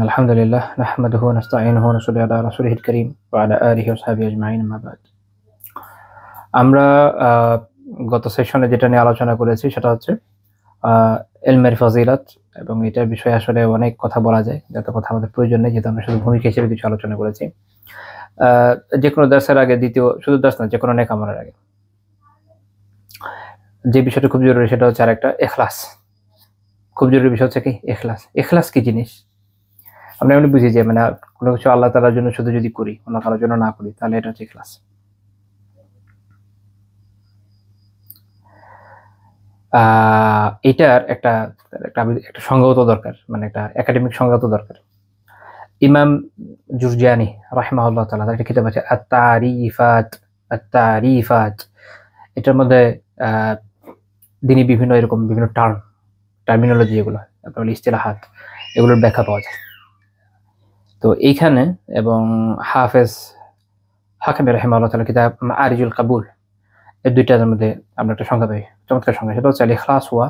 আলহামদুলিল্লাহ নাহমাদুহু ওয়া নাস্তাঈনুহু ওয়া নুসাল্লি আলা রাসূলিহিল কারীম ওয়া আলা আলিহি ওয়া সাহবিহি আজমাইন আম্মা বাদ। আমরা গত সেশনে যেটা নিয়ে আলোচনা করেছি সেটা হচ্ছে ইলমের ফজিলত, এবং এটার বিষয়ে আসলে অনেক কথা বলা যায়, যত কথা আমাদের প্রয়োজন নেই, যেহেতু আমরা শুধু ভূমিকা হিসেবে কিছু আলোচনা করেছি। যে কোনো দার্সের আগে শুধু দার্স না, যে কোনো নেক আমলের আগে যে বিষয়টা খুব জরুরি সেটা হচ্ছে আরেকটা ইখলাস। খুব জরুরি বিষয় হচ্ছে কি ইখলাস। ইখলাস কি জিনিস? আমরা এমনি বুঝি যে মানে কোনো কিছু আল্লাহ তাআলার জন্য শুধু যদি করি, অন্য কারোর জন্য না করি, তাহলে এটা হচ্ছে ইখলাস। এটার একটা সংজ্ঞাগত দরকার, মানে একটা একাডেমিক সংজ্ঞাগত দরকার। ইমাম জুরজানি রাহিমাহুল্লাহ তাআলা তার একটা কিতাব আছে আত-তারিফাত। এটার মধ্যে তিনি বিভিন্ন টার্মিনোলজি, এগুলো তারপরে ইস্তিলাহাত, এগুলোর ব্যাখ্যা পাওয়া যায়। তো এইখানে এবং হাফেজ হাকিম রাহিমাহুল্লাহ তাআলা কিতাব মাআরিজুল কাবুল, এই দুইটার মধ্যে আমরা একটা সংজ্ঞা পাই, চমৎকার সংজ্ঞা। সেটা হচ্ছে ইখলাস ওয়া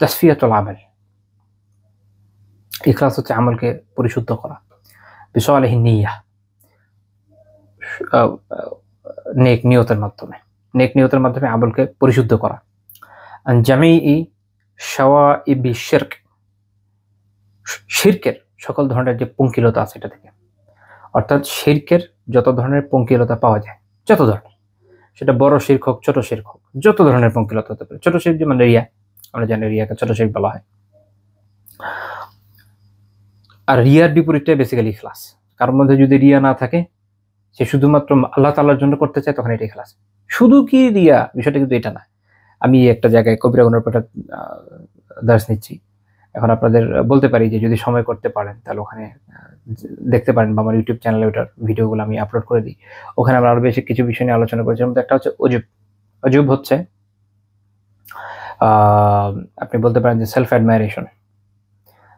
তাসফিয়াতুল আমাল। ইখলাস হচ্ছে আমলকে পরিশুদ্ধ করা, বিসালিহি নিয়্যাহ, নেক নিয়তের মাধ্যমে আমলকে পরিশুদ্ধ করা। আন জামিই শাওয়াইবি শিরক, শিরকের সকল ধরনের যে পঙ্কিলতা আছে এটা থেকে, অর্থাৎ শিরকের যত ধরনের পঙ্কিলতা পাওয়া যায়, যত ধরনের, সেটা বড় শিরক হোক, ছোট শিরক হোক, যত ধরনের পঙ্কিলতা হতে পারে। ছোট শিরক যেমন রিয়া, আমরা জানি রিয়াকে ছোট শিরক বলা হয়। আর রিয়ার বিপরীতটা বেসিক্যালি ইখলাস। কারোর মধ্যে যদি রিয়া না থাকে, সে শুধুমাত্র আল্লাহ তাআলার জন্য করতে চায়, তখন এটা ইখলাস। শুধু কি রিয়া, বিষয়টা কিন্তু এটা না। আমি একটা জায়গায় কবিরা গুনার উপর দার্স নিচ্ছি, এখন আপনাদের বলতে পারি যে যদি সময় করতে পারেন তাহলে ওখানে দেখতে পারেন, বা আমার ইউটিউব চ্যানেলে ওটার ভিডিওগুলো আমি আপলোড করে দিই। ওখানে আমরা আরো বেশি কিছু বিষয় নিয়ে আলোচনা করেছি। মধ্যে একটা হচ্ছে অজুব হচ্ছে আপনি বলতে পারেন যে সেলফ অ্যাডমায়ারেশন।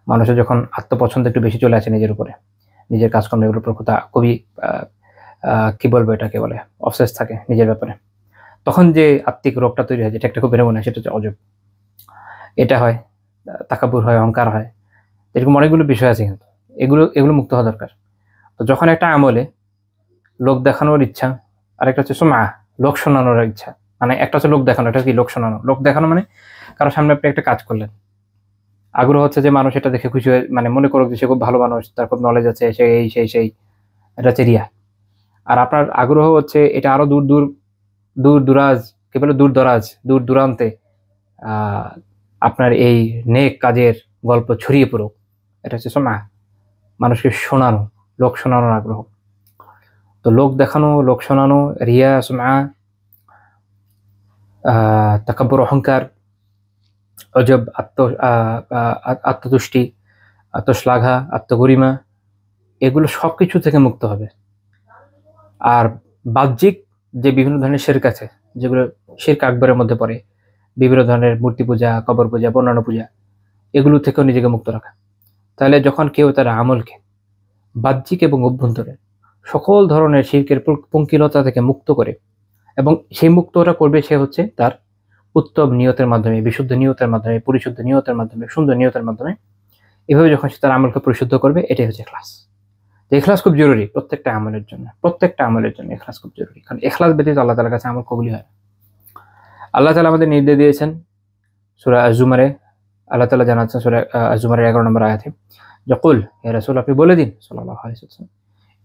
মানুষের যখন আত্মপছন্দ একটু বেশি চলে আসে নিজের উপরে, নিজের কাজকর্ম এগুলোর উপর খুবই কি বলবো, এটাকে বলে অবসেস থাকে নিজের ব্যাপারে, তখন যে আত্মিক রোগটা তৈরি হয়, যেটা একটা খুব বেড়ে মনে হয়, সেটা হচ্ছে অজব। এটা হয়, তাকাব্বুর হয়, অহংকার হয়, এরকম অনেকগুলো বিষয় আছে। কিন্তু এগুলো মুক্ত হওয়া দরকার। তো যখন একটা আমলে লোক দেখানোর ইচ্ছা, আর একটা হচ্ছে সুমআ, লোক শোনানোর ইচ্ছা, মানে একটা হচ্ছে লোক দেখানো, এটা কি লোক শোনানো। লোক দেখানো মানে কারো সামনে আপনি একটা কাজ করলেন, আগ্রহ হচ্ছে যে মানুষ এটা দেখে খুশি হয়ে, মানে মনে করুক যে সে খুব ভালো মানুষ, তার খুব নলেজ আছে, সে এই সেই, এটা হচ্ছে রিয়া। আর আপনার আগ্রহ হচ্ছে এটা আরো দূর দূরান্তে আপনার এই নেক কাজের গল্প ছড়িয়ে পড়ুক, এটা হচ্ছে সুমআ, মানুষকে শোনানো, লোক শোনানোর আগ্রহ। তো লোক দেখানো, লোক শোনানো, রিয়া, সুমআ, তাকাব্বুর, অহংকার, অজব, আত্মতুষ্টি, আত্মশ্লাঘা, আত্মগরিমা, এগুলো সবকিছু থেকে মুক্ত হবে। আর বাহ্যিক যে বিভিন্ন ধরনের শিরক আছে, যেগুলো শিরক আকবরের মধ্যে পড়ে, বিভিন্ন ধরনের মূর্তি পূজা, কবর পূজা, বর্ণান্য পূজা, এগুলো থেকেও নিজেকে মুক্ত রাখা। তাহলে যখন কেউ তার আমলকে বাহ্যিক এবং অভ্যন্তরে সকল ধরনের শিরকের পঙ্কিলতা থেকে মুক্ত করে, এবং সেই মুক্তটা করবে সে হচ্ছে তার উত্তম নিয়তের মাধ্যমে, বিশুদ্ধ নিয়তের মাধ্যমে, পরিশুদ্ধ নিয়তের মাধ্যমে, সুন্দর নিয়তের মাধ্যমে, এভাবে যখন সে তার আমলকে পরিশুদ্ধ করবে, এটাই হচ্ছে ইখলাস। ইখলাস খুব জরুরি প্রত্যেকটা আমলের জন্য ইখলাস খুব জরুরি। কারণ ইখলাস ব্যতীত আল্লাহ তাআলার কাছে আমল কবুল হয় না। আল্লাহ তাআলা আমাদের নির্দেশ দিয়েছেন সূরা আজ-জুমারে, আল্লাহ তাআলা জানাচ্ছেন সূরা আজ-জুমারের 11 নম্বর আয়াতে, যে কুল, হে রাসূল আপনি বলে দিন সাল্লাল্লাহু আলাইহি ওয়াসাল্লাম,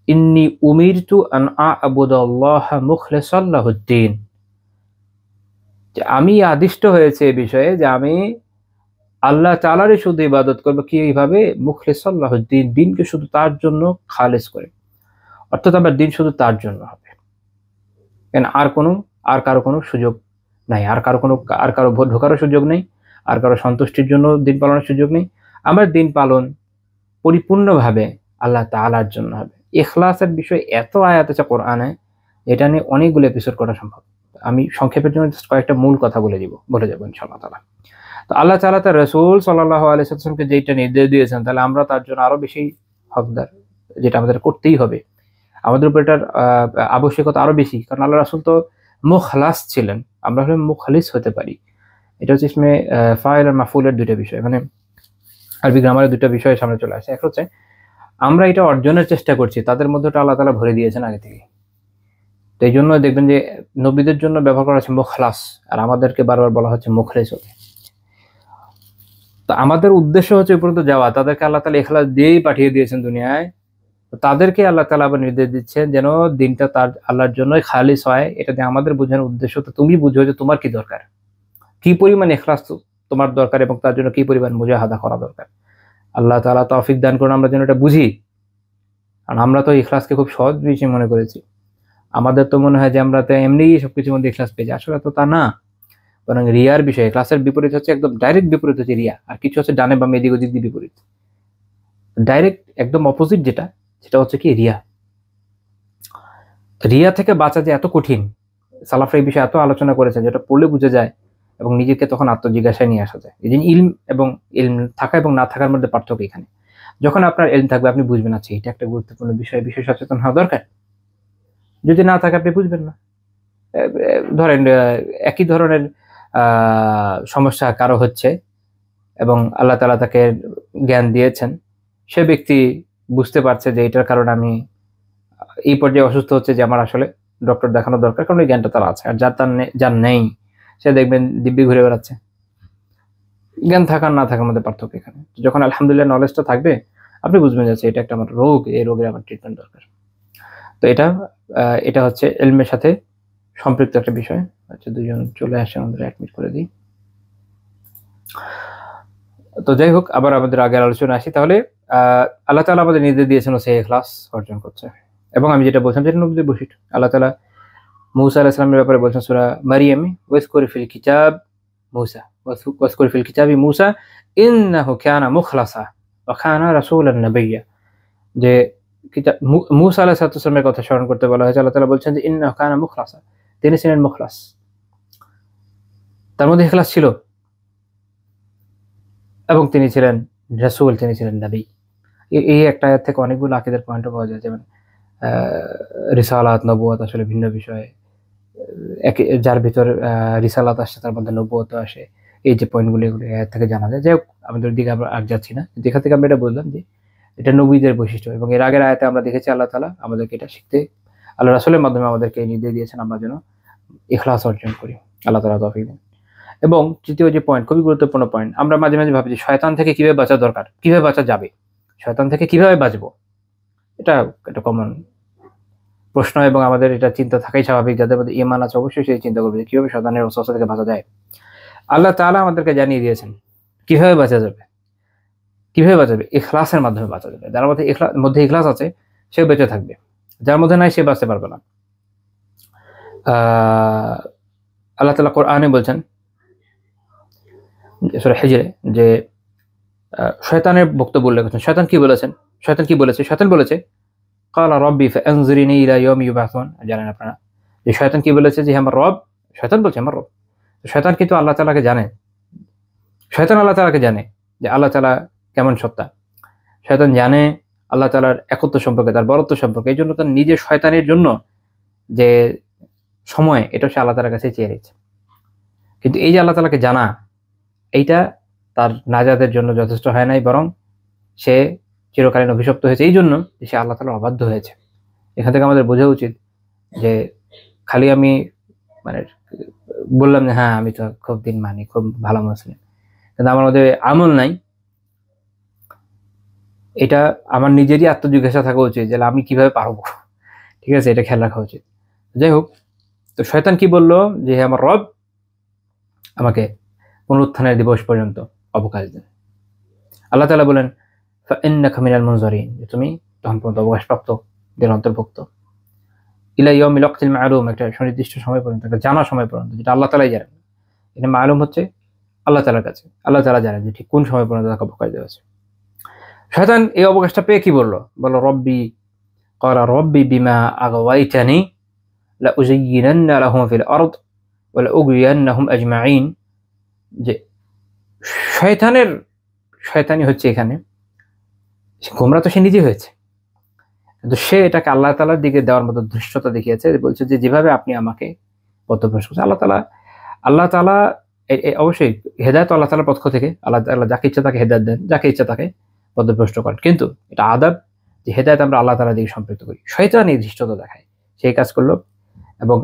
ইন্নী উমিরতু আন আ'বুদাল্লাহা মুখলিসান লাহুদ্দিন, যে আমি আদিষ্ট হয়েছে এই বিষয়ে যে আমি আল্লাহ তাআলারই শুধু ইবাদত করব। কিভাবে? মুখলিসান লাহুদ্দিন, দিনকে শুধু তার জন্য খালেস করে, অর্থাৎ আমার দিন শুধু তার জন্য হবে, কেন আর কারো কোনো সুযোগ নাই, আর কারো ভোট ঢোকারও সুযোগ নেই, আর কারো সন্তুষ্টির জন্য দিন পালনের সুযোগ নেই। আমার দিন পালন পরিপূর্ণভাবে আল্লাহ তাআলার জন্য হবে। ইখলাসের বিষয় এত আয়াত আছে কোরআনে, এটা নিয়ে অনেকগুলো এপিসোড করা সম্ভব। আমি সংক্ষেপের জন্য জাস্ট কয়েকটা মূল কথা বলে যাব ইনশাআল্লাহ তাআলা। তো আল্লাহ তাআলা তার রাসূল সাল্লাল্লাহু আলাইহি ওয়াসাল্লামকে যেটা নির্দেশ দিয়েছেন, তাহলে আমরা তার জন্য আরো বেশি হকদার, যেটা আমাদের করতেই হবে। আমাদের উপর এটার আবশ্যকতা আরো বেশি, কারণ আল্লাহ রাসূল তো মুখলাস ছিলেন, আমরা হলে মুখলিস হতে পারি। এটা হচ্ছে ইসমে ফাইল আর মাফউলের দুইটা বিষয়। মানে আরবি গ্রামারের দুটো বিষয় সামনে চলে আসে। এক হচ্ছে আমরা এটা অর্জনের চেষ্টা করছি, তাদের মধ্যে আল্লাহ তাআলা ভরে দিয়েছেন আগে থেকে। তো এই জন্য দেখবেন যে নবীদের জন্য ব্যবহার করা হচ্ছে মুখলাস, আর আমাদেরকে বারবার বলা হচ্ছে মুখলেস হতে। তো আমাদের উদ্দেশ্য হচ্ছে ওই পর্যন্ত যাওয়া, তাদেরকে আল্লাহ তাআলা ইখলাস দিয়েই পাঠিয়ে দিয়েছেন দুনিয়ায়। তো তাদেরকে আল্লাহ তাআলা আবার নির্দেশ দিচ্ছেন যেন দিনটা তার আল্লাহর জন্যই খালিস হয়। এটা দিয়ে আমাদের বোঝানোর উদ্দেশ্য, তো তুমি বুঝো যে তোমার কি দরকার, কি পরিমাণ ইখলাস তোমার দরকার, এবং তার জন্য কি পরিমাণ মুজাহাদা করা দরকার। আল্লাহ তাআলা তৌফিক দান করুন আমরা যেন এটা বুঝি। কারণ আমরা তো ইখলাসকে খুব সহজ বিষয় মনে করেছি। আমাদের তো মনে হয় যে আমরা তো এমনিই সবকিছুর মধ্যে ইখলাস পেয়ে যাই, আসলে তো তা না। বরং রিয়ার বিষয়ে ক্লাসের বিপরীত হচ্ছে, একদম ডাইরেক্ট বিপরীত হচ্ছে রিয়া, আর কিছু হচ্ছে ডানে বামে এদিক ওদিক দিয়ে বিপরীত। ডাইরেক্ট একদম অপোজিট যেটা, সেটা হচ্ছে কি রিয়া। রিয়া থেকে বাঁচা যে এত কঠিন, সালাফরা এই বিষয়ে এত আলোচনা করেছেন যেটা পড়লে বুঝে যায়, এবং নিজেকে তখন আত্মজিজ্ঞাসায় নিয়ে আসা যায়। এই যে ইলম এবং ইলম থাকা এবং না থাকার মধ্যে পার্থক্য এখানে। যখন আপনার ইলম থাকবে আপনি বুঝবেন, আচ্ছা এটা একটা গুরুত্বপূর্ণ বিষয়, বিষয় সচেতন হওয়া দরকার। যদি না থাকে আপনি বুঝবেন না। ধরেন একই ধরনের সমস্যা কারো হচ্ছে এবং আল্লাহ তাআলা তাকে জ্ঞান দিয়েছেন, সে ব্যক্তি বুঝতে পারছে যে এটার কারণে আমি এই পর্যায়ে অসুস্থ হচ্ছে, যে আমার আসলে ডক্টর দেখানো দরকার, কারণ এই জ্ঞানটা তার আছে। আর যার নেই সে দেখবেন দিব্যি ঘুরে বেড়াচ্ছে। জ্ঞান থাকার না থাকার মধ্যে পার্থক্য এখানে। যখন আলহামদুলিল্লাহ নলেজটা থাকবে, আপনি বুঝবেন যাচ্ছে এটা একটা আমার রোগ, এই রোগের আমার ট্রিটমেন্ট দরকার। তো এটা হচ্ছে ইলমের সাথে সম্পৃক্ত একটা বিষয়। আচ্ছা, দুজন চলে আসে, আমাদের অ্যাডমিট করে দিই। তো যাই হোক, আবার আমাদের আগের আলোচনা আসি। তাহলে আল্লাহ তাআলা আমাদের নির্দেশ দিয়েছেন সে ইখলাস অর্জন করছে। এবং আমি যেটা বলছিলাম যেটা নবীদের বৈশিষ্ট্য, আল্লাহ তাআলা মূসা আলাইহিস সালামের ব্যাপারে বলছেন সূরা মারিয়ামে, ওয়াজকুর ফিল কিতাব মূসা, ওয়াজকুর ফিল কিতাবি মূসা ইন্নাহু কানা মুখলাসা ওয়া কানা রাসূলান নাবিয়্যা। যে মূসা আলাইহিস সালামের কথা স্মরণ করতে বলা হয়েছে। আল্লাহ তাআলা বলছেন যে ইন্নাহু কানা মুখলাসা, তিনি ছিলেন মুখলাস, তার মধ্যে ইখলাস ছিল, এবং তিনি ছিলেন রাসূল, তিনি ছিলেন নবী। এই একটা আয়াত থেকে অনেকগুলো আকীদার পয়েন্ট পাওয়া যায়। যেমন রিসালাত, নবুয়ত আসলে ভিন্ন বিষয়। যার ভিতর রিসালাত আসছে তার মধ্যে নবুয়ত আসে। এই যে পয়েন্টগুলো, এগুলো আয়াত থেকে জানা যায়। যাই হোক, আমাদের দিকে আমরা আর যাচ্ছি না। যেখান থেকে আমরা এটা বললাম যে এটা নবীদের বৈশিষ্ট্য, এবং এর আগের আয়াতে আমরা দেখেছি আল্লাহ তাআলা আমাদেরকে এটা শিখতে, আল্লাহ রাসূলের মাধ্যমে আমাদেরকে নির্দেশ দিয়েছেন আমরা যেন ইখলাস অর্জন করি। আল্লাহ তাআলা তৌফিক দেন। এবং তৃতীয় যে পয়েন্ট, খুবই গুরুত্বপূর্ণ পয়েন্ট, আমরা মাঝে মাঝে ভাবি যে শয়তান থেকে কিভাবে বাঁচা দরকার, কিভাবে বাঁচা যাবে, শয়তান থেকে কিভাবে বাঁচবো, এটা একটা কমন প্রশ্ন, এবং আমাদের এটা চিন্তা থাকাই স্বাভাবিক। যাদের মধ্যে ঈমান আছে অবশ্যই সেই চিন্তা করবে যে কিভাবে শয়তানের ওয়াসওয়াসা থেকে বাঁচা যায়। আল্লাহ তাআলা আমাদেরকে জানিয়ে দিয়েছেন কিভাবে বাঁচা যাবে। কিভাবে বাঁচাবে? ইখলাসের মাধ্যমে বাঁচা যাবে। যার মধ্যে ইখলাস আছে সে বেঁচে থাকবে, যার মধ্যে নাই সে বাঁচতে পারবে না। আল্লাহ তাআলা কোরআনে বলছেন সূরা হিজরে যে শয়তানের বক্তব্য উল্লেখ করেছেন। শয়তান কি বলেছেন? শয়তান বলেছে ক্বালা রাব্বি ফাআনজিরনি ইলা ইয়াউমি ইউবআসুন। জানেন আপনারা যে শয়তান কি বলেছে? যে আমার রব, শয়তান বলছে আমার রব। শয়তান কিন্তু আল্লাহ তাআলাকে জানে। শয়তান আল্লাহ তাআলাকে জানে যে আল্লাহ তাআলা কেমন সত্তা। শয়তান জানে আল্লাহ তাআলার একত্ব সম্পর্কে, তার বরত্ব সম্পর্কে। এই জন্য তার নিজের শয়তানের জন্য যে সময়, এটা সে আল্লাহ তাআলার কাছে চেয়ে নিচ্ছে। কিন্তু এই যে আল্লাহ তাআলাকে জানা, এইটা তার নাজাতের জন্য যথেষ্ট হয় নাই, বরং সে চিরকালীন অভিশপ্ত হয়েছে এই জন্য যে সে আল্লাহ তাআলার অবাধ্য হয়েছে। এখান থেকে আমাদের বোঝা উচিত যে খালি আমি মানে বললাম যে হ্যাঁ আমি তো খুব দিন মানি, খুব ভালো মুসলিম, কিন্তু আমার মধ্যে আমল নাই, এটা আমার নিজেরই আত্মজিজ্ঞাসা থাকা উচিত যে আমি কিভাবে পারবো। ঠিক আছে, এটা খেয়াল রাখা উচিত। যাই হোক, তো শয়তান কি বললো? যে আমার রব আমাকে পুনরুত্থানের দিবস পর্যন্ত অবকাশ দেন। আল্লাহ তাআলা বলেন ফাইন্নাকা মিনাল মুনজারিন, যে তুমি তখন পর্যন্ত অবকাশপ্রাপ্ত দের অন্তর্ভুক্ত। ইলা ইয়াউমিল ওয়াক্তিল মা'লুম, একটা সুনির্দিষ্ট সময় পর্যন্ত, একটা জানা সময় পর্যন্ত, যেটা আল্লাহ তাআলাই জানেন। এটা মা'লুম হচ্ছে আল্লাহ তাআলার কাছে, আল্লাহ তাআলা জানেন যে ঠিক কোন সময় পর্যন্ত তাকে অবকাশ দেওয়া আছে। শয়তান এই অবকাশটা পেয়ে কি বললো? বললো ক্বালা রাব্বি বিমা আগাওয়াইতানি লাউযায়্যিনান্না লাহুম ফিল আরদ ওয়া লাউগওয়িয়ান্নাহুম আজমাঈন। যে শয়তানি হচ্ছে এখানে, গোমরা তো সে নিজে হয়েছে, কিন্তু সে এটাকে আল্লাহ তাআলার দিকে দেওয়ার মতো ধৃষ্টতা দেখিয়েছে। বলছে যে যেভাবে আপনি আমাকে পথভ্রষ্ট করছেন, আল্লাহ তাআলা অবশ্যই হেদায়েত আল্লাহ তাআলার পক্ষ থেকে, আল্লাহ তাআলা যাকে ইচ্ছা তাকে হেদায়েত দেন, যাকে ইচ্ছা তাকে পথভ্রষ্ট করেন। কিন্তু এটা আদাব যে হেদায়েত আমরা আল্লাহ তাআলার দিকে সম্পৃক্ত করি। শয়তান এই ধৃষ্টতা দেখায়, সেই কাজ করলো এবং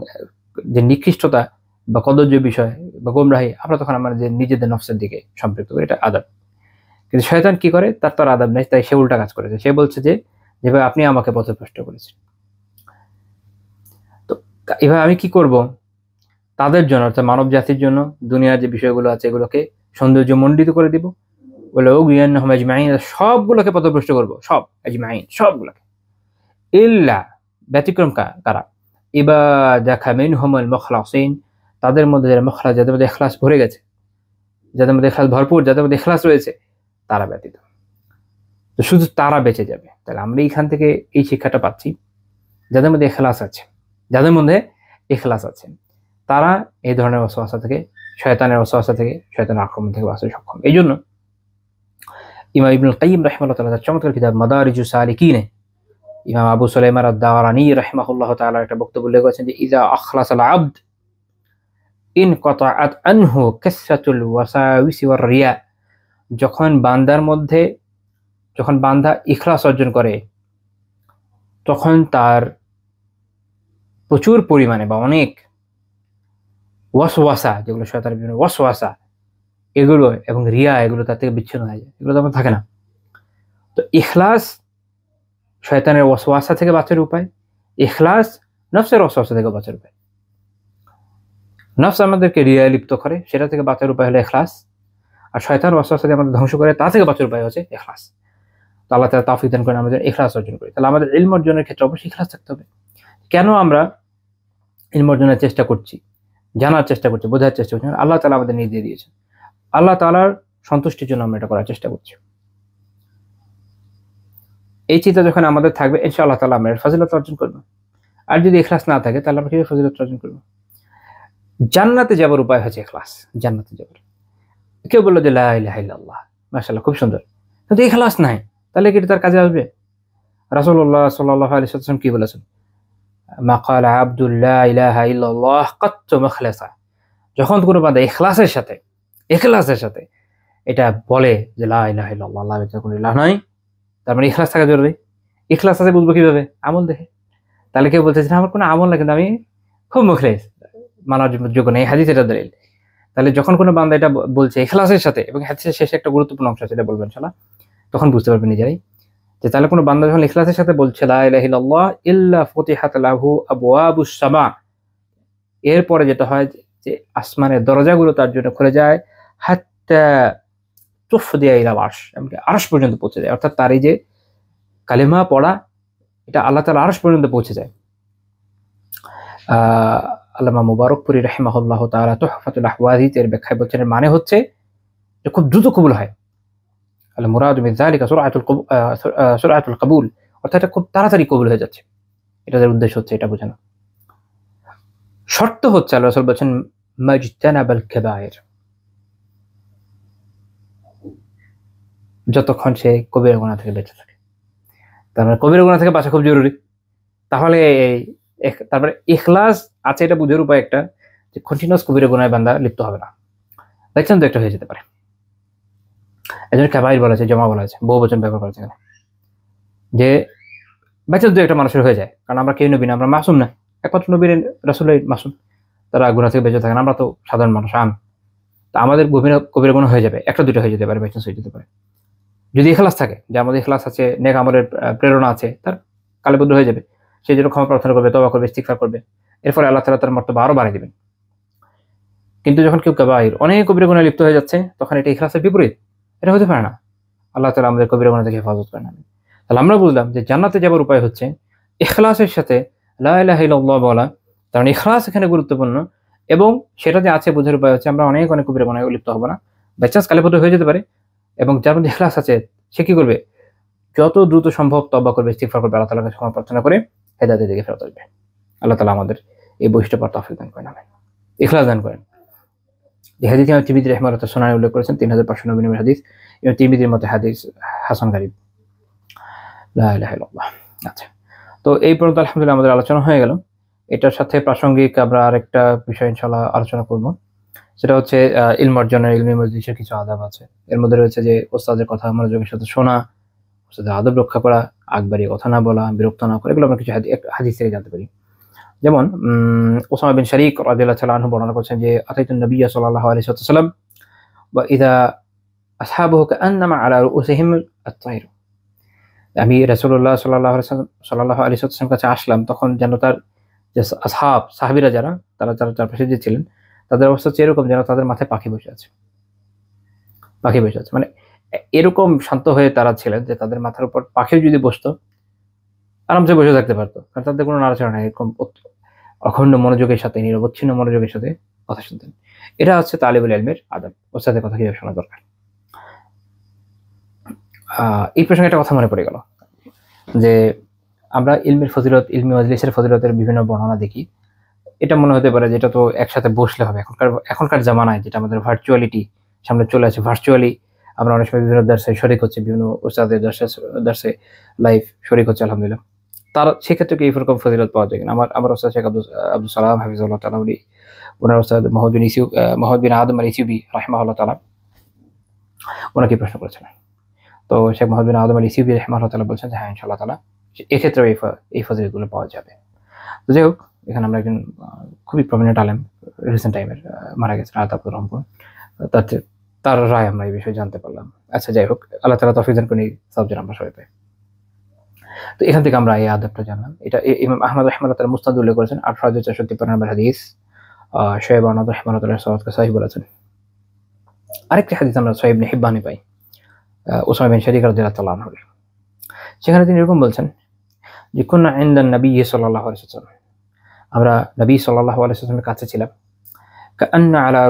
যে নিকৃষ্টতা বা কদর্য বিষয় বা গোমরাহি আমরা তখন আমাদের নিজেদের নফসের দিকে সম্পৃক্ত করি, এটা আদাব। কিন্তু শয়তান কি করে, তার তো আর আদাব নেই, তাই সে উল্টা কাজ করেছে। সে বলছে যে যেভাবে আপনি আমাকে পথভ্রষ্ট করেছেন, তো এভাবে আমি কি করব, তাদের জন্য অর্থাৎ মানব জাতির জন্য দুনিয়ার যে বিষয়গুলো আছে এগুলোকে সৌন্দর্য মণ্ডিত করে দিব, বলে ও গুয়ান্নাহুম আজমাইন, সবগুলোকে পথভ্রষ্ট করবো, সব আজমাইন সবগুলোকে, ইল্লা ব্যতিক্রম কারা, ইবাদাকা মিনহুমুল মুখলাসিন, তাদের মধ্যে যারা মুখলাস, যাদের মধ্যে ইখলাস ভরে গেছে, যাদের মধ্যে ইখলাস ভরপুর, যাদের মধ্যে ইখলাস রয়েছে, তারা ব্যতীত। তো শুধু তারা বেঁচে যাবে। তাহলে আমরা এইখান থেকে এই শিক্ষাটা পাচ্ছি, যাদের মধ্যে ইখলাস আছে, যাদের মধ্যে ইখলাস আছে, তারা এই ধরনের ওয়াসওয়াসা থেকে, শয়তানের ওয়াসওয়াসা থেকে, শয়তানের আক্রমণ থেকে বাঁচতে সক্ষম। এই জন্য ইমাম ইবনুল কাইয়িম রাহিমাহুল্লাহ তাআলা তার চমৎকার কিতাব মাদারিজুস সালিকিনে ইমাম আবু সুলাইমান আদ-দারানি রাহিমাহুল্লাহ তাআলা একটা বক্তব্য উল্লেখ করেছেন যে ইযা আখলাসাল আবদ ইনকাতাআত আনহু কাসরাতুল ওয়াসাওয়িস ওয়ার রিয়া, যখন বান্দা ইখলাস অর্জন করে, তখন তার প্রচুর পরিমাণে বা অনেক ওয়াসওয়াসা, যেগুলো শয়তানের বিভিন্ন ওয়াসওয়াসা, এগুলো এবং রিয়া, এগুলো তার থেকে বিচ্ছিন্ন হয়ে যায়, এগুলো তো আমার থাকে না। তো ইখলাস শয়তানের ওয়াসওয়াসা থেকে বাঁচার উপায়, ইখলাস নফসের ওয়াসওয়াসা থেকে বাঁচার উপায়। নফস আমাদেরকে রিয়া লিপ্ত করে, সেটা থেকে বাঁচার উপায় হলো ইখলাস, আর শয়তান ওয়াসওয়াসা দিয়ে আমাদের ধ্বংস করে, তা থেকে বাঁচার উপায় হচ্ছে ইখলাস। তো আল্লাহ তাআলা তৌফিক দান করেন আমাদের ইখলাস অর্জন করি। তাহলে আমাদের ইলম অর্জনের ক্ষেত্রে অবশ্যই ইখলাস থাকতে হবে। কেন আমরা ইলম অর্জনের চেষ্টা করছি, জানার চেষ্টা করছি, বোঝার চেষ্টা করছি, আল্লাহ তাআলা আমাদের নির্দেশ দিয়েছেন, আল্লাহ তাআলার সন্তুষ্টির জন্য আমরা এটা করার চেষ্টা করছি। এই চিন্তা যখন আমাদের থাকবে, ইনশাআল্লাহ তাআলা আমরা ফজিলত অর্জন করব। আর যদি ইখলাস না থাকে, তাহলে আমরা কিভাবে ফজিলত অর্জন করব? জান্নাতে যাবার উপায় হচ্ছে ইখলাস। জান্নাতে যাবার, কেউ বললো যে লা ইলাহা ইল্লাল্লাহ, মাশাআল্লাহ খুব সুন্দর, কিন্তু ইখলাস নাই, তাহলে কি তার কাজে আসবে? রাসূলুল্লাহ সাল্লাল্লাহু আলাইহি ওয়াসাল্লাম কি বলেছেন? মা ক্বালা আবদুল লা ইলাহা ইল্লাল্লাহ কাত্তু মুখলিসা, যখন কোনো বান্দা ইখলাসের সাথে এটা বলে যে লা ইলাহা ইল্লাল্লাহ, আল্লাহ ব্যতীত কোনো ইলাহ নাই, তার মানে ইখলাস থাকা জরুরি। ইখলাস আছে বুঝবো কিভাবে? আমল দেখে। তাহলে কেউ বলতেছে না আমার কোনো আমল না, কিন্তু আমি খুব মুখলিস, মানার যোগ্য নেই, হাদিস এটা দলিল। তাহলে যখন কোনো বান্দা এটা বলছে ইখলাসের সাথে, এবং হাদিসের শেষে একটা গুরুত্বপূর্ণ অংশ আছে, এটা বলবেন ইনশাআল্লাহ, তখন বুঝতে পারবেন নিজেরাই যে তাহলে কোনো বান্দা যখন ইখলাসের সাথে বলছে লা ইলাহা ইল্লাল্লাহ ইল্লা ফুতিহাত লাহু আবওয়াবুস সামা, এরপরে যেটা হয় যে আসমানের দরজাগুলো তার জন্য খুলে যায়, হাত্তা তুফদিয়া ইলা আরশ, এমনকি আরশ পর্যন্ত পৌঁছে যায়। অর্থাৎ তার এই যে কালিমা পড়া, এটা আল্লাহ তাআলা আরশ পর্যন্ত পৌঁছে যায়। আল্লামা মুবারকপুরী রাহিমাহুল্লাহ তাআলা তুহফাতুল আহওয়াযি এর ব্যাখ্যায় বলছেন, এর মানে হচ্ছে যে খুব দ্রুত কবুল হয়। আল মুরাদু মিন যালিকা সুরআতুল কবুল, অর্থাৎ এটা খুব তাড়াতাড়ি কবুল হয়ে যাচ্ছে, এটার উদ্দেশ্য হচ্ছে এটা বোঝানো। শর্ত হচ্ছে আল্লাহ রাসূল বলেছেন মাজতানাবাল কাবায়ের, যতক্ষণ সে কবিরা গুনাহ থেকে বেঁচে থাকে। তার মানে কবিরা গুনাহ থেকে বাঁচা খুব জরুরি। তাহলে তারপরে ইখলাস আছে, এটা বুঝার উপায় একটা যে কন্টিনিউয়াস কবিরা গুনাহে বান্দা লিপ্ত হবে না, দেখছেন তো একটা হয়ে যেতে পারে। এজন্য কাবাইর বলা আছে, জমা বলা আছে, বহু বচন ব্যবহার করা আছে এখানে, যে বেঁচে দু একটা মানুষের হয়ে যায়, কারণ আমরা কেউ নবী না, আমরা মাসুম না, একমাত্র নবীর রাসূলই মাসুম, তারা গুনাহ থেকে বেঁচে থাকেন, আমরা তো সাধারণ মানুষ, তা আমাদের কবিরা গুনাহ হয়ে যাবে, একটা দুটো হয়ে যেতে পারে, বাইচান্স হয়ে যেতে পারে। যদি ইখলাস থাকে, যে আমাদের ইখলাস আছে, নেক আমলের প্রেরণা আছে, তার কালেবদ্ধ হয়ে যাবে, সেই জন্য ক্ষমা প্রার্থনা করবে, তওবা করবে, ইস্তিগফার করবে, এরপরে আল্লাহ তাআলা তার মর্তবা আরো বাড়িয়ে দিবেন। কিন্তু যখন কেউ কাবাইর অনেক কবিরা গুনাহে লিপ্ত হয়ে যাচ্ছে, তখন এটা ইখলাসের বিপরীত, এটা হতে পারে না। আল্লাহ তাআলা আমাদের কবিরা গুনাহ থেকে হেফাজত করেন। তাহলে আমরা বুঝলাম যে জান্নাতে যাবার উপায় হচ্ছে ইখলাসের সাথে লা ইলাহা ইল্লাল্লাহ বলা, কারণ ইখলাস এখানে গুরুত্বপূর্ণ, এবং সেটা যে আছে বোঝার উপায় হচ্ছে আমরা অনেক কবিরা গুনাহে লিপ্ত হব না, বাইচান্স কালেবদ্ধ হয়ে যেতে পারে, এবং যার মধ্যে ইখলাস আছে সে কি করবে, যত দ্রুত সম্ভব তওবা করবে, ইস্তিগফার করবে, আল্লাহ তাআলার কাছে ক্ষমা প্রার্থনা করে হেদায়েতের দিকে ফেরত আসবে। আল্লাহ তাআলা আমাদের এই বৈশিষ্ট্য পাওয়ার তৌফিক দান করেন, আমিন। ইখলাস দান করেন। এই হাদিস ইমাম তিরমিজি রাহিমাহুল্লাহ সুনানে উল্লেখ করেছেন, 3599 নম্বর হাদিস, ইমাম তিরমিজির মতে হাদিস হাসান গারিব। লা ইলাহা ইল্লাল্লাহ। আচ্ছা, তো এই পর্যন্ত আলহামদুলিল্লাহ আমাদের আলোচনা হয়ে গেল। এটার সাথে প্রাসঙ্গিক আমরা আরেকটা বিষয় ইনশাআল্লাহ আলোচনা করব, সেটা হচ্ছে ইলম অর্জনের, ইলমি মজলিসের কিছু আদাব আছে। এর মধ্যে রয়েছে যে ওস্তাদের কথা মনোযোগের সাথে শোনা, ওস্তাদের আদব রক্ষা করা, আকবারি কথা না বলা, বিরক্ত না করা, এগুলো আমরা কিছু হাদিস থেকে জানতে পারি। যেমন ওসামা বিন শারিক রাদিয়াল্লাহু তাআলা আনহু বর্ণনা করছেন যে আতাইতুন নবিয়্য সাল্লাল্লাহু আলাইহি ওয়াসাল্লাম ওয়া ইযা আসহাবুহু কাআন্নামা আলা রুউসিহিম আত-তায়র। আমি রাসূলুল্লাহ সাল্লাল্লাহু আলাইহি ওয়াসাল্লাম কাছে আসলাম, তখন যেন তার যে সাহাবীরা যারা তারা চারপাশে যে ছিলেন, তাদের অবস্থা হচ্ছে এরকম যেন তাদের মাথায় পাখি বসে আছে। পাখি বসে আছে মানে এরকম শান্ত হয়ে তারা ছিলেন যে তাদের মাথার উপর পাখিও যদি বসতো আরামসে বসে থাকতে পারতো, কারণ তাদের কোনো নাড়াচাড়া নাই। এরকম অখণ্ড মনোযোগের সাথে, নিরবচ্ছিন্ন মনোযোগের সাথে কথা শুনতেন। এটা হচ্ছে তালিবুল ইলমের আদব, ওস্তাদের কথা কিভাবে শোনা দরকার। এই প্রসঙ্গে একটা কথা মনে পড়ে গেল যে আমরা ইলমের ফজিলত, ইলমি মাজলিসের ফজিলতের বিভিন্ন বর্ণনা দেখি। এটা মনে হতে পারে যে এটা তো একসাথে বসলে হবে। এখনকার জামানায় যেটা আমাদের ভার্চুয়ালিটি সামনে চলে আসে, ভার্চুয়ালি আমরা অনেক সময় বিভিন্ন দার্সে শরিক হচ্ছে, বিভিন্ন ওস্তাদের দার্সে লাইভ শরিক হচ্ছে আলহামদুলিল্লাহ। তার সেক্ষেত্রে কি এরকম ফজিলত পাওয়া যায় কিনা? আমার ওস্তাদ শেখ আব্দুল সালাম হাফিজাহুল্লাহ তাআলা, ওনার ওস্তাদ মোহাম্মদ বিন আদম আল ইসিউবি রাহিমাহুল্লাহ তাআলা ওনাকে প্রশ্ন করেছেন। তো শেখ মোহাম্মদ বিন আদম আল ইসিউবি রাহিমাহুল্লাহ তাআলা বলছেন যে হ্যাঁ ইনশাআল্লাহ তাআলা এক্ষেত্রে এই ফজিলতগুলো পাওয়া যাবে। তো যাই হোক, এখানে আমরা একজন খুবই প্রমিনেন্ট আলেম রিসেন্ট টাইমের মারা গেছেন, আতাবুর রহমান, তার রায় আমরা এই বিষয়ে জানতে পারলাম। আচ্ছা যাই হোক, আল্লাহ তাআলা তৌফিক দান করেন সাবজেক্ট আমরা সবাই পাই। তো এখান থেকে আমরা এই আদবটা জানলাম। এটা ইমাম আহমদ রাহিমাহুল্লাহ তাআলা মুসনাদ উল্লেখ করেছেন ৮৬৪৫ নম্বর হাদিস। শোয়েব আহমদ রাহিমাহুল্লাহ তাআলা সনদকে সহিহ বলেছেন। আরেকটি হাদিস আমরা সহিহ ইবনে হিব্বানে পাই ওসামা বিন শারিক রাদিয়াল্লাহু তাআলা আনহু। সেখানে তিনি এরকম বলছেন যে কুননা ইনদান নবী সাল্লাল্লাহু আলাইহি ওয়াসাল্লাম, আমরা নবী সাল্লাল্লাহু আলাইহি ওয়াসাল্লামের কাছে ছিলাম। কাআন্না আলা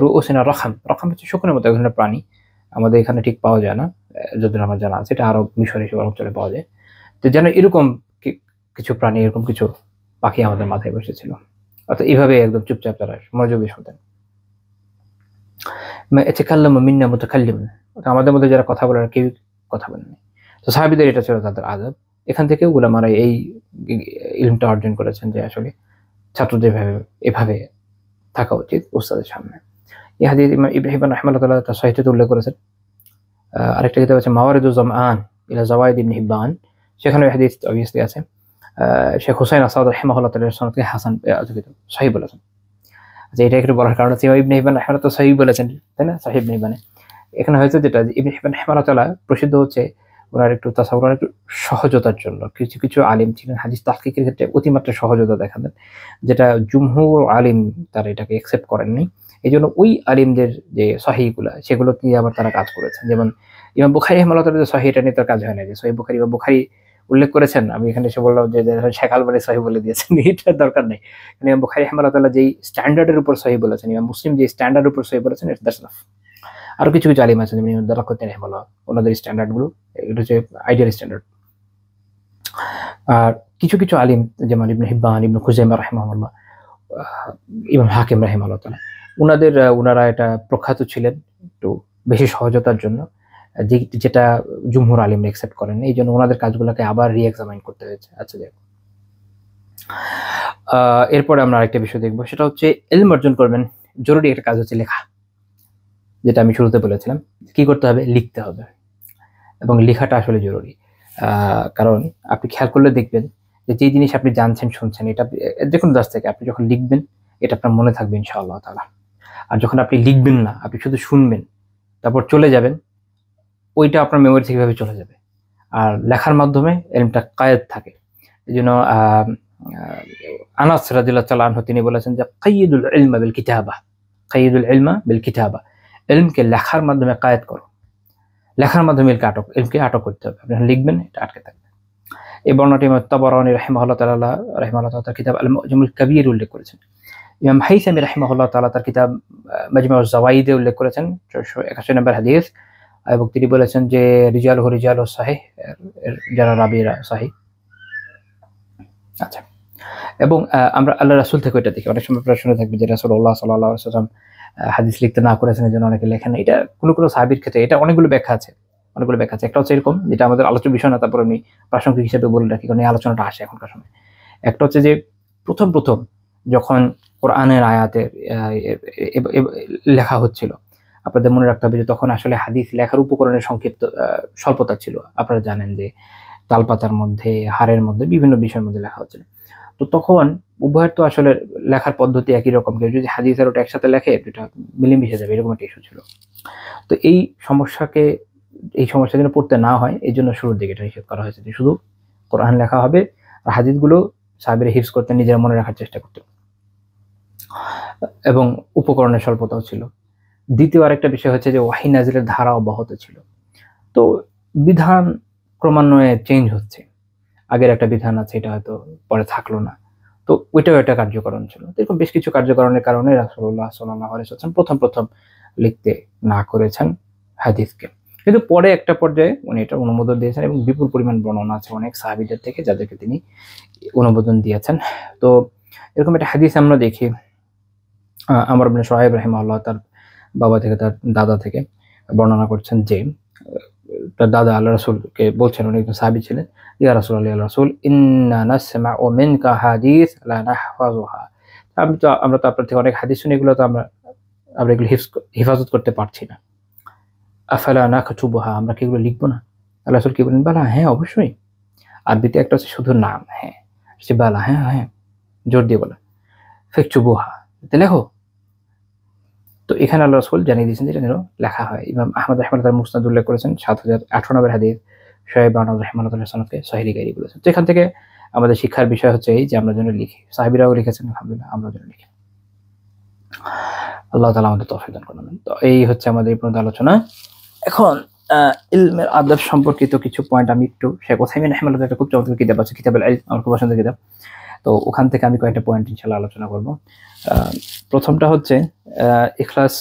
রুউসিনা রাখাম। রাখাম হচ্ছে শকুনের মতো এক ধরনের প্রাণী, আমাদের এখানে ঠিক পাওয়া যায় না, যতদূর আমার জানা আছে। এটা আরব মিশর এসব অঞ্চলে পাওয়া যায়। তো যেন এরকম কিছু প্রাণী, এরকম কিছু পাখি আমাদের মাথায় বসেছিল। অর্থাৎ এইভাবে একদম চুপচাপ তারা মনোযোগ দিয়ে শুনতেন। ইয়াতাকাল্লামু মিন্না মুতাকাল্লিমুন, আমাদের মধ্যে যারা কথা বলার কেউ কথা বলেনি। তো সাহাবীদের এটা ছিল তাদের আদব। এখান থেকে উলামারা এই ইলমটা অর্জন করেছেন যে আসলে ছাত্রদের এভাবে থাকা উচিত উস্তাদের সামনে। এই হাদিস ইমাম ইবনে হিব্বান রাহিমাহুল্লাহ তাআলা তার সাহিত্যে উল্লেখ করেছেন। আরেকটা কিতাব আছে মাওয়ারিদুজ জামআন ইলা যাওয়াইদ ইবনে হিব্বান, সেখানে হাদিস অবভিয়াসলি আছে। শেখ হুসাইন আসাদ রাহিমাহুল্লাহ তাআলা সনদকে হাসান সহিহ বলেছেন। আচ্ছা, এটা একটু বলার কারণ হচ্ছে ইবনে হিব্বান রাহিমাহুল্লাহ তো সহিহ বলেছেন, তাই না? সহিহ ইবনে হিব্বানে এখানে হয়েছে যেটা, ইবনে হিব্বান রাহিমাহুল্লাহ তাআলা প্রসিদ্ধ হচ্ছে ওনার একটু তাসাউর, একটু সহজতার জন্য। কিছু কিছু আলিম ছিলেন হাদিস তাহকিকের ক্ষেত্রে অতিমাত্রা সহজতা দেখাতেন, যেটা জুমহুর আলিম তারা এটাকে অ্যাকসেপ্ট করেননি। এই জন্য ওই আলিমদের যে সহিহগুলা সেগুলো নিয়ে আবার তারা কাজ করেছেন। যেমন ইমাম বুখারী রাহিমাহুল্লাহ তাআলা যে সহিহ, এটা নিয়ে তার কাজ হয় না, যে সহিহ বুখারী বা বুখারী উল্লেখ করেছেন, আমি এখানে এসে বললাম যে শেখ আলবানী সহিহ বলে দিয়েছেন, এটার দরকার নেই। ইমাম বুখারী রাহিমাহুল্লাহ তাআলা যেই স্ট্যান্ডার্ডের উপর সহিহ বলেছেন, ইমাম মুসলিম যে স্ট্যান্ডার্ডের উপর সহিহ বলেছেন, দ্যাটস এনাফ। আরো কিছু কিছু আলিম আছেন যেমন ইমাম দারাকুতনি রাহিমাহুল্লাহ, ওনাদের স্ট্যান্ডার্ড গুলো এটা হচ্ছে আইডিয়াল স্ট্যান্ডার্ড। আর কিছু কিছু আলিম যেমন ইবনে হিব্বান, ইবনে খুজাইমা রাহিমাহুল্লাহ, ইমাম হাকিম রাহিমাহুল্লাহ তাআলা, ওনারা এটা প্রখ্যাত ছিলেন একটু বেশি সহজতার জন্য, যেটা জুমহুর আলিম অ্যাকসেপ্ট করেন। এই জন্য ওনাদের কাজগুলোকে আবার রিএক্সামাইন করতে হয়েছে। আচ্ছা যাক, এরপরে আমরা আরেকটা বিষয় দেখবো, সেটা হচ্ছে ইলম অর্জন করবেন, জরুরি একটা কাজ হচ্ছে লেখা। যেটা আমি শুরুতে বলেছিলাম, কি করতে হবে? লিখতে হবে, এবং লেখাটা আসলে জরুরি। কারণ আপনি খেয়াল করলে দেখবেন যে যেই জিনিস আপনি জানছেন, শুনছেন, এটা যে কোনো দাস থেকে আপনি যখন লিখবেন, এটা আপনার মনে থাকবে ইনশাআল্লাহ তাআলা। আর যখন আপনি লিখবেন না, আপনি শুধু শুনবেন, তারপর চলে যাবেন, ওইটা আপনার মেমোরি থেকে এভাবে চলে যাবে। আর লেখার মাধ্যমে ইলমটা কায়েদ থাকে। এই জন্য আনাস রাদিয়াল্লাহু তাআলা আনহু তিনি বলেছেন যে কাইয়িদুল ইলমা বিল কিতাবা, কাইয়িদুল ইলমা বিল কিতাবা, ইলমকে লেখার মাধ্যমে কায়েদ করো। লেখার মাধ্যমে ইলমকে আটক করতে হবে। আপনি লিখবেন, এটা আটকে থাকবে। এই বর্ণনাটি ইমাম তাবারানী রাহিমাহুল্লাহ তাআলা তার কিতাব আল মুআজামুল কাবীর উল্লেখ করেছেন। ইমাম হাইসামি রাহিমাহুল্লাহ তাআলা তার কিতাব মাজমাউজ যাওয়াইদে উল্লেখ করেছেন 81 নম্বর হাদিস, এবং তিনি বলেছেন যে রিজালুহু সাহিহ, যারা রাবীরা সাহিহ। আচ্ছা, এবং আমরা আল্লাহ রাসূল থেকে এটা দেখি, অনেক সময় আপনারা শুনে থাকবেন যে রাসূলুল্লাহ সাল্লাল্লাহু আলাইহি ওয়াসাল্লাম হাদিস লিখতে না করেছেন, এজন্য অনেকে লেখেন না। এটা কোনো সাহাবীর ক্ষেত্রে এটা অনেকগুলো ব্যাখ্যা আছে। একটা হচ্ছে এরকম, যেটা আমাদের আলোচ্য বিষয় না, তারপর আমি প্রাসঙ্গিক হিসেবে বলে রাখি, কারণ এই আলোচনাটা আসে এখনকার সময়। একটা হচ্ছে যে প্রথম যখন কোরআনের আয়াতের লেখা হচ্ছিল। আপনাদের মনে রাখতে হবে যে তখন আসলে হাদিস লেখার উপকরণের স্বল্পতা ছিল। আপনারা জানেন যে তালপাতার মধ্যে, হাড়ের মধ্যে, বিভিন্ন বিষয়ের মধ্যে লেখা হচ্ছিল। তো তখন উভয়ের তো আসলে লেখার পদ্ধতি একই রকম, কেউ যদি হাদিস আর ওটা একসাথে লেখে দুটা মিলেমিশে যাবে, এরকম একটা ইস্যু ছিল। তো এই সমস্যা যেন পড়তে না হয় এই জন্য শুরুর দিকে এটা নিষেধ করা হয়েছে যে শুধু কোরআন লেখা হবে, আর হাদিসগুলো সাহাবীরা হিফজ করতে, নিজেরা মনে রাখার চেষ্টা করতেন, এবং উপকরণের স্বল্পতাও ছিল। দ্বিতীয় আরেকটা বিষয় হচ্ছে যে ওয়াহী নাজিলের ধারা অব্যাহত ছিল। তো বিধান ক্রমান্বয়ে চেঞ্জ হচ্ছে, আগের একটা বিধান আছে এটা হয়তো পরে থাকলো না, তো ওইটাও একটা কার্যকরণ ছিল। এরকম বেশ কিছু কার্যকরণের কারণে রাসূলুল্লাহ সাল্লাল্লাহু আলাইহি ওয়াসাল্লাম প্রথম লিখতে না করেছেন হাদিসকে, কিন্তু পরে একটা পর্যায়ে উনি এটা অনুমোদন দিয়েছেন, এবং বিপুল পরিমাণ বর্ণনা আছে অনেক সাহাবীদের থেকে যাদেরকে তিনি অনুমোদন দিয়েছেন। তো এরকম একটা হাদিস আমরা দেখি আমর ইবনে শুআয়ব রাহিমাহুল্লাহ তার বাবা থেকে, তার দাদা থেকে বর্ণনা করছেন যে তার দাদা আল্লাহ রাসূলকে বলছেন, উনি একজন সাহাবী ছিলেন, ইয়া রাসূলুল্লাহ, ইয়া রাসূল, ইন্না নাসমাউ মিনকা হাদিস লা নাহফাযুহা, আমরা তো আপনার থেকে অনেক হাদিস শুনি, এগুলো তো আমরা এগুলো হেফাজত করতে পারছি না। আফালা নাকতুবুহা, আমরা কি এগুলো লিখবো না? আল্লাহ রাসূল কি বলেন, বালা, হ্যাঁ অবশ্যই। আরবিতে একটা হচ্ছে শুধু নাম, হ্যাঁ, সে বালা, হ্যাঁ হ্যাঁ, জোর দিয়ে বলে, ফাকতুবুহা, লেখো। তো এখানে আল্লাহ রাসূল জানিয়ে দিয়েছেন যেটা যেন লেখা হয়। ইমাম আহমদ রাহিমাহুল্লাহ তার মুসনাদ উল্লেখ করেছেন 7018 নম্বর হাদিস, শুআয়ব রাহিমাহুল্লাহ সনদকে সহিহ গায়রি বলেছেন। তো এখান থেকে আমাদের শিক্ষার বিষয় হচ্ছে এই যে আমরা যেন লিখি, সাহাবীরাও লিখেছেন, আলহামদুলিল্লাহ আমরা যেন লিখি। আল্লাহ তাআলা আমাদের তৌফিক দান করুন। তো এই হচ্ছে আমাদের এই পর্যন্ত আলোচনা। এখন ইলমের আদব সম্পর্কিত কিছু পয়েন্ট আমি একটু, শেখ উসাইমিন রাহিমাহুল্লাহ একটা খুব চমৎকার কিতাব আছে, কিতাবুল ইলম, আমার খুব পছন্দের কিতাব। তো ওখান থেকে আমি কয়েকটা পয়েন্ট ইনশাআল্লাহ আলোচনা করব। প্রথমটা হচ্ছে ইখলাস।